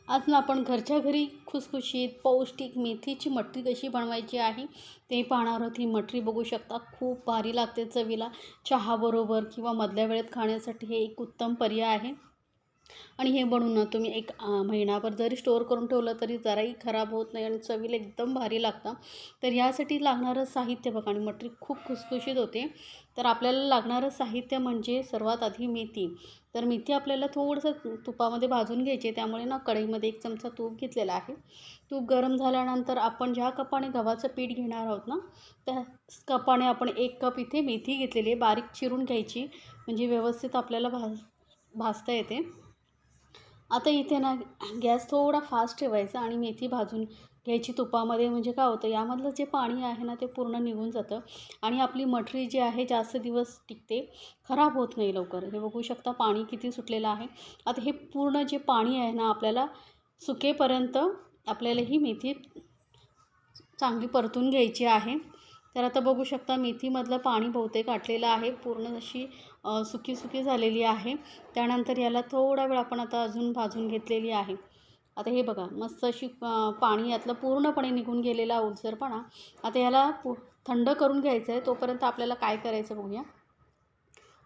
आज ना आपण घरच्या घरी खुसखुशीत पौष्टिक मेथीची मटरी कशी बनवायची आहे ते पाहणार आहोत। ही मटरी बघू शकता, खूप भारी लागते चवीला। चहाबरोबर किंवा मधल्या वेळेत खाण्यासाठी हे एक उत्तम पर्याय आहे। आणि हे बनवून ना तुम्ही एक महिनाभर जरी स्टोअर करून ठेवलं तरी जराही खराब होत नाही आणि चवीला एकदम भारी लागतं। तर यासाठी लागणारं साहित्य बघा, आणि मटरी खूप खुसखुशीत होते। तर आपल्याला लागणारं साहित्य म्हणजे सर्वात आधी मेथी। तर मेथी आपल्याला थोडंसं तुपामध्ये भाजून घ्यायची, त्यामुळे ना कढईमध्ये 1 चमचा तूप घेतलेला आहे। तूप गरम झाल्यानंतर आपण ज्या कपाने गव्हाचं पीठ घेणार आहोत ना, त्या कपाने आपण 1 कप इथे मेथी घेतलेली आहे, बारीक चिरून घ्यायची, म्हणजे व्यवस्थित आपल्याला भाजता येते। आता इथे ना गॅस थोडा फास्ट ठेवायचा आणि मेथी भाजून घ्यायची तुपामध्ये, म्हणजे काय होतं यामधलं जे पाणी आहे ना ते पूर्ण निघून जातं आणि आपली मटरी जी आहे जास्त दिवस टिकते, खराब होत नाही लवकर। हे बघू शकता पाणी किती सुटलेलं आहे। आता हे पूर्ण जे पाणी आहे ना आपल्याला सुकेपर्यंत आपल्याला ही मेथी चांगली परतून घ्यायची आहे। तर आता बघू शकता मेथीमधलं पाणी बहुतेक आटलेलं आहे, पूर्ण अशी सुकी सुकी झालेली आहे। त्यानंतर याला थोडा वेळ आपण आता अजून भाजून घेतलेली आहे। आता हे बघा मस्त अशी पाणी यातलं पूर्णपणे निघून गेलेला ओलसरपणा। आता याला थंड करून घ्यायचं आहे, तोपर्यंत आपल्याला काय करायचं बघूया।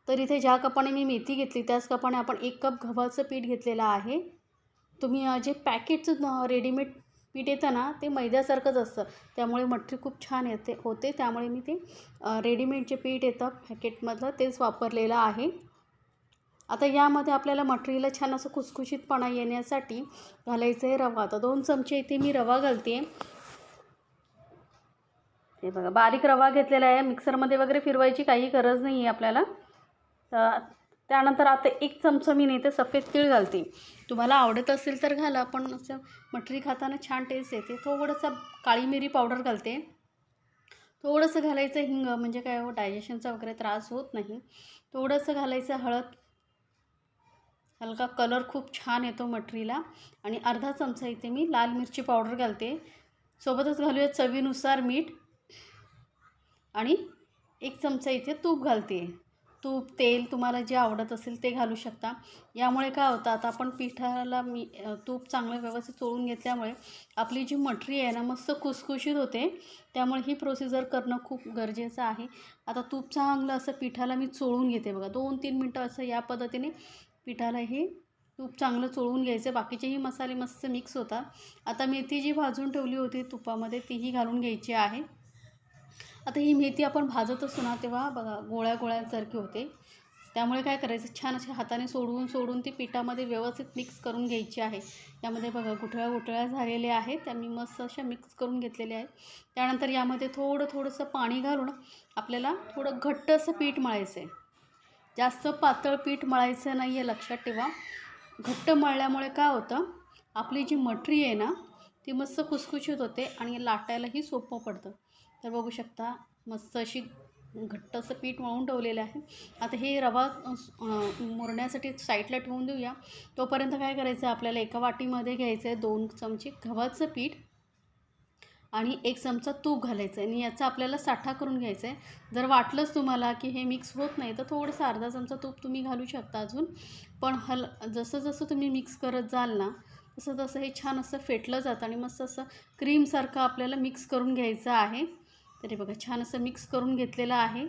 तर इथे ज्या कपाने मी मेथी घेतली त्याच कपाने आपण 1 कप गव्हाचं पीठ घेतलेलं आहे। तुम्ही जे पॅकेटचं रेडीमेड पीठ येतं ना ते मैद्यासारखंच असतं, त्यामुळे मटरी खूप छान होते। त्यामुळे मी ते रेडीमेड जे पीठ येतं पॅकेटमधलं तेच वापरलेलं आहे। आता यामध्ये आपल्याला मटरीला छान असं खुसखुशीतपणा येण्यासाठी घालायचं आहे रवा। तर 2 चमचे इथे मी रवा घालते। हे बघा बारीक रवा घेतलेला आहे, मिक्सरमध्ये वगैरे फिरवायची काही गरज नाही आहे आपल्याला। तर त्यानंतर आता 1 चमचा मी इथे सफेद तीळ घालते। तुम्हाला आवडत असेल तर घाला, पण असं मटरी खाताना छान टेस्ट येते। थोडंसं काळी मिरी पावडर घालते, थोडंसं घालायचं हिंग, म्हणजे काय हो डायजेशनचा वगैरे त्रास होत नाही। थोडंसं घालायचं हळद, हलका कलर खूप छान येतो मटरीला। आणि अर्धा चमचा इथे मी लाल मिरची पावडर घालते। सोबतच घालूया चवीनुसार मीठ आणि 1 चमचा इथे तूप घालते। तूप तेल तुम्हाला जे आवडत असेल ते घालू शकता। यामुळे काय होतं, आता आपण पिठाला तूप चांगलं व्यवस्थित चोळून घेतल्यामुळे आपली जी मटरी आहे ना मस्त खुसखुशीत होते। त्यामुळे ही प्रोसिजर करणं खूप गरजेचं आहे। आता तूप चांगलं असं पिठाला मी चोळून घेते बघा, 2-3 मिनटं असं या पद्धतीने पिठाला हे तूप चांगलं चोळून घ्यायचं। बाकीचेही मसाले मस्त मिक्स होतात। आता मेथी जी भाजून ठेवली होती तुपामध्ये तीही घालून घ्यायची आहे। आता ही मेथी आपण भाजत असतो ना तेव्हा बघा गोळ्या गोळ्यासारखी होते, त्यामुळे काय करायचं छान अशा हाताने सोडून ती पिठामध्ये व्यवस्थित मिक्स करून घ्यायची आहे। यामध्ये बघा गुठळ्या झालेल्या आहेत, त्या मी मस्त अशा मिक्स करून घेतलेल्या आहेत। त्यानंतर यामध्ये थोडंसं पाणी घालून आपल्याला थोडं घट्ट असं पीठ मळायचं आहे। जास्त पातळ पीठ मळायचं नाही आहे, लक्षात ठेवा। घट्ट मळल्यामुळे काय होतं, आपली जी मटरी आहे ना ती मस्त खुसखुशीत होते आणि लाटायलाही सोपं पडतं। तर बघू शकता मस्त अशी घट्ट असं पीठ मळून ठेवलेलं आहे। आता हे रवा मुरण्यासाठी साईडला ठेवून देऊया। तोपर्यंत काय करायचं आपल्याला, एका वाटीमध्ये घ्यायचं आहे 2 चमचे गव्हाचं पीठ आणि 1 चमचा तूप घालायचं आहे आणि याचा आपल्याला साठा करून घ्यायचा आहे। जर वाटलंच तुम्हाला की हे मिक्स होत नाही तर थोडंसं अर्धा चमचा तूप तुम्ही घालू शकता अजून। पण जसं तुम्ही मिक्स करत जाल ना तसं हे छान असं फेटलं जातं आणि मस्त असं क्रीमसारखं आपल्याला मिक्स करून घ्यायचं आहे। तरी बघा छान असं मिक्स करून घेतलेलं आहे।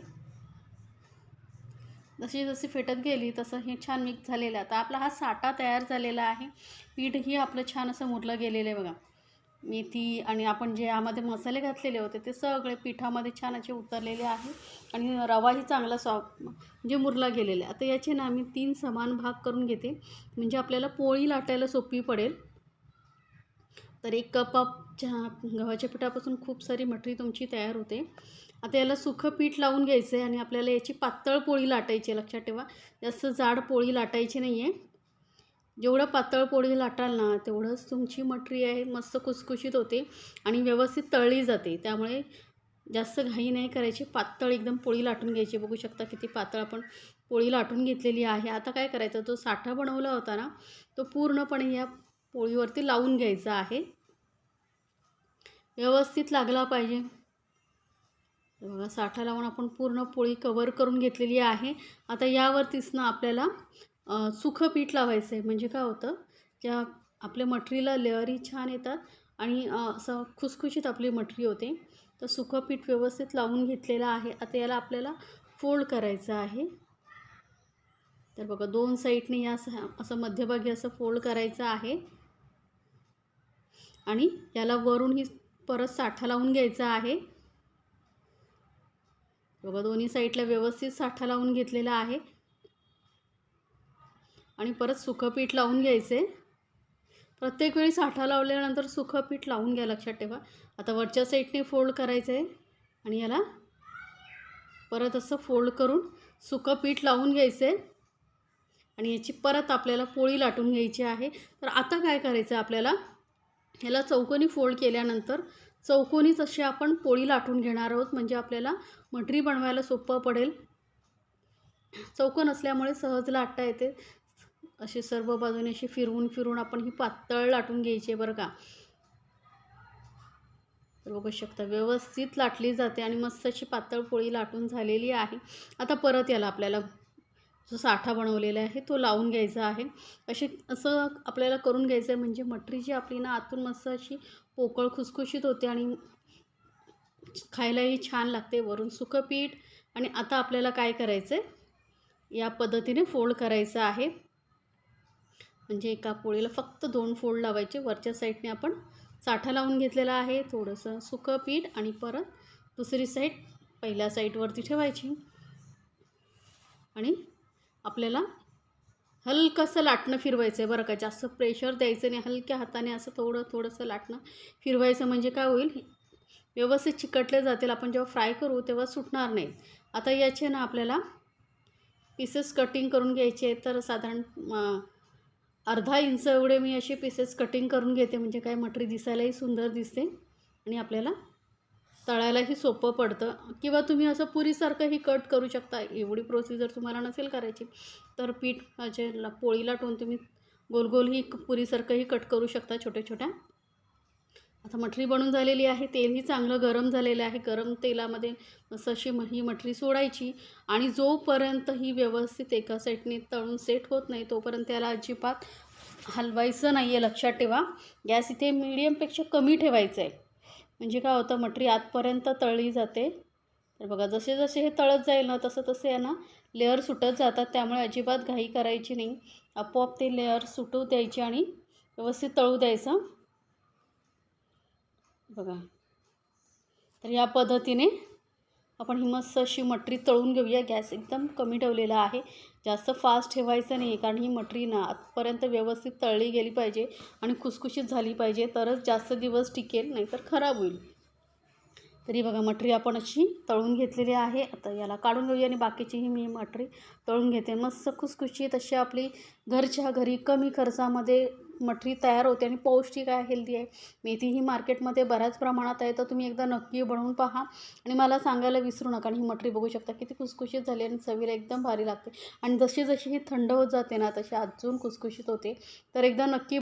जशी फेटत गेली तसं हे छान मिक्स झालेलं आहे। आता आपला हा साठा तयार झालेला आहे। पीठही आपलं छान असं मुरलं गेलेलं आहे बघा। मेथी आणि आपण जे यामध्ये मसाले घातलेले होते ते सगळे पिठामध्ये छान असे उतरलेले आहे आणि रवाही चांगला सॉफ्ट म्हणजे मुरला गेलेला आहे। आता याचे ना मी 3 समान भाग करून घेते, म्हणजे आपल्याला पोळी लाटायला सोपी पडेल। तर 1 कप गव्हाच्या पिठापासून खूप सारी मटरी तुमची तयार होते। आता याला सुखं पीठ लावून घ्यायचं आहे आणि आपल्याला याची पातळ पोळी लाटायची आहे, लक्षात ठेवा। जास्त जाड पोळी लाटायची नाही आहे। जेवढं पातळ पोळी लाटाल ना तेवढंच तुमची मटरी आहे मस्त खुसखुशीत होते आणि व्यवस्थित तळली जाते। त्यामुळे जास्त घाई नाही करायची, पातळ एकदम पोळी लाटून घ्यायची। बघू शकता किती पातळ आपण पोळी लाटून घेतलेली आहे। आता काय करायचं, तो साठा बनवला होता ना तो पूर्णपणे या पोळीवरती लावून घ्यायचा आहे, व्यवस्थित लागला पाहिजे। बघा साठा लावून आपण पूर्ण पोळी कवर करून घेतलेली आहे। आता यावरतीच ना आपल्याला सुखं पीठ लावायचं आहे, म्हणजे काय होतं, ज्या आपल्या मटरीला लेअरही छान येतात आणि असं खुसखुशीत आपली मटरी होते. तर सुकं पीठ व्यवस्थित लावून घेतलेलं आहे. आता याला आपल्याला फोल्ड करायचं आहे. तर बघा 2 साईडने या असं मध्यभागी असं फोल्ड करायचं आहे आणि याला वरूनही परत साठा लावून घ्यायचा आहे. बघा दोन्ही साईडला व्यवस्थित साठा लावून घेतलेला आहे आणि परत सुकं पीठ लावून घ्यायचे. प्रत्येक वेळी साठा लावल्यानंतर सुकं पीठ लावून घ्या, लक्षात ठेवा. आता वरच्या साईडने फोल्ड करायचं आहे आणि याला परत असं फोल्ड करून सुकं पीठ लावून घ्यायचं आहे आणि याची परत आपल्याला पोळी लाटून घ्यायची आहे. तर आता काय करायचं आपल्याला, याला चौकोनी फोल्ड केल्यानंतर चौकोनीच अशी आपण पोळी लाटून घेणार आहोत, म्हणजे आपल्याला मटरी बनवायला सोपं पडेल. चौकोन असल्यामुळे सहज लाटता येते. अशी सर्व बाजूने अशी फिरवून फिरवून आपण ही पातळ लाटून घ्यायची आहे बरं का. तर बघू शकता व्यवस्थित लाटली जाते आणि मस्त अशी पातळ पोळी लाटून झालेली आहे. आता परत याला आपल्याला जो साठा बनवलेला आहे तो लावून घ्यायचा आहे. असं आपल्याला करून घ्यायचं आहे, म्हणजे मटरी जी आपली ना आतून मस्त अशी पोकळ खुसखुशीत होते आणि खायलाही छान लागते. वरून सुकं पीठ आणि आता आपल्याला काय करायचं आहे, या पद्धतीने फोल्ड करायचं आहे. म्हणजे एका पोळीला फक्त 2 फोल्ड लावायचे. वरच्या साईडने आपण साठा लावून घेतलेला आहे, थोडंसं सुकं पीठ आणि परत दुसरी साईड पहिल्या साईडवरती ठेवायची आणि आपल्याला हलकंसं लाटणं फिरवायचं आहे बरं का. जास्त प्रेशर द्यायचं नाही, हलक्या हाताने असं थोडंसं लाटणं फिरवायचं, म्हणजे काय होईल, व्यवस्थित चिकटले जातील. आपण जेव्हा फ्राय करू तेव्हा सुटणार नाही. आता याचे ना आपल्याला पीसेस कटिंग करून घ्यायचे आहेत. तर साधारण अर्धा इंच एवढे मी असे पीसेस कटिंग करून घेते, म्हणजे काय मटरी दिसायलाही सुंदर दिसते आणि आपल्याला तळायलाही सोपं पडतं. किंवा तुम्ही असं पुरीसारखंही कट करू शकता. एवढी प्रोसिजर तुम्हाला नसेल करायची तर पीठ पोळी लाटून तुम्ही गोल गोलही पुरीसारखंही कट करू शकता छोट्या छोट्या. आता मटरी बनून झालेली आहे. तेलही चांगलं गरम झालेलं आहे. गरम तेलामध्ये मस्त अशी ही मटरी सोडायची आणि जोपर्यंत ही व्यवस्थित एका साईडने तळून सेट होत नाही तोपर्यंत त्याला अजिबात हलवायचं नाही आहे, लक्षात ठेवा. गॅस इथे मीडियमपेक्षा कमी ठेवायचं आहे, म्हणजे काय होतं, मटरी आतपर्यंत तळली जाते. तर बघा जसे जसे हे तळत जाईल ना तसं तसे आहे ना लेअर सुटत जातात. त्यामुळे अजिबात घाई करायची नाही. आपोआप ते लेअर सुटू द्यायचे आणि व्यवस्थित तळू द्यायचं. बघा तर या पद्धतीने आपण ही मस्त अशी मटरी तळून घेऊया. गॅस एकदम कमी ठेवलेला आहे, जास्त फास्ट ठेवायचं नाही, कारण ही मटरी ना आतपर्यंत व्यवस्थित तळली गेली पाहिजे आणि खुसखुशीत झाली पाहिजे, तरच जास्त दिवस टिकेल, नाहीतर खराब होईल. तरी बघा मटरी आपण अशी तळून घेतलेली आहे. आता याला काढून घेऊया आणि बाकीचीही मी मटरी तळून घेते. मस्त खुसखुशीत अशी आपली घरच्या घरी कमी खर्चामध्ये मटरी तयार होते आणि पौष्टिक आहे, हेल्दी आहे. मेथी ही मार्केटमध्ये बऱ्याच प्रमाणात आहे, तर तुम्ही एकदा नक्की बनवून पहा आणि मला सांगायला विसरू नका. आणि ही मटरी बघू शकता किती खुसखुशीत झाली आणि चवीला एकदम भारी लागते आणि जशी जशी ही थंड होत जाते ना तशी अजून खुसखुशीत होते. तर एकदा नक्की